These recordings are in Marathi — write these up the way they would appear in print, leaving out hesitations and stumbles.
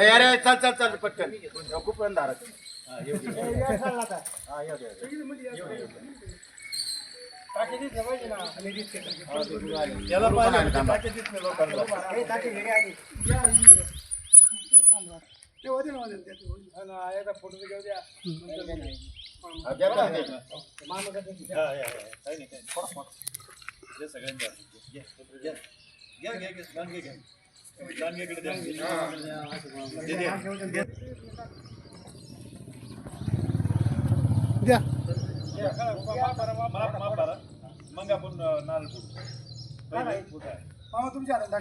अरे चल चल चल पटकन खूप अंधार मग आपण नारळ मामा तुमच्या हातात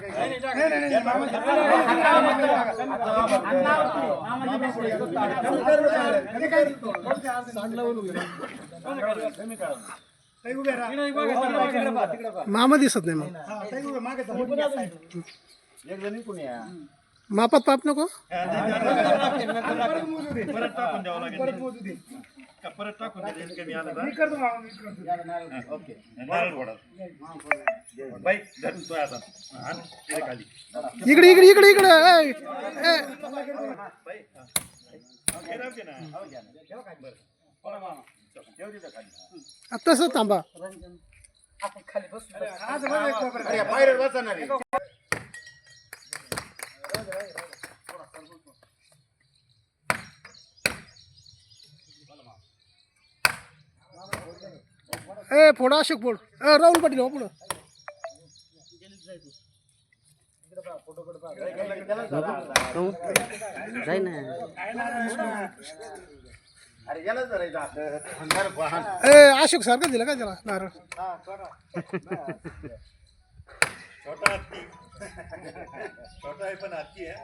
मामा दिसत नाही मग एक जणी कोणी मापात पाप नको परत टाकून द्यावं लागेल परत टाकून द्यायचं कमी आलं ओके नारळ फोडा बाई धरून तो आता आण इकडे खाली इकडे इकडे इकडे इकडे बाई हे राहते ना हो घ्या ना ठेव खाली बरं फोडा मामा ठेव तिथं खाली तसं थांबा आपण खाली बसू अरे बाहेर बसणार रे ए फोडा अशोक फोड राहुल पाटील हो पुढं अरे याला ए अशोक सारखं दिलं का त्याला नारळ छोटा हत्ती छोटा आहे पण हत्ती आहे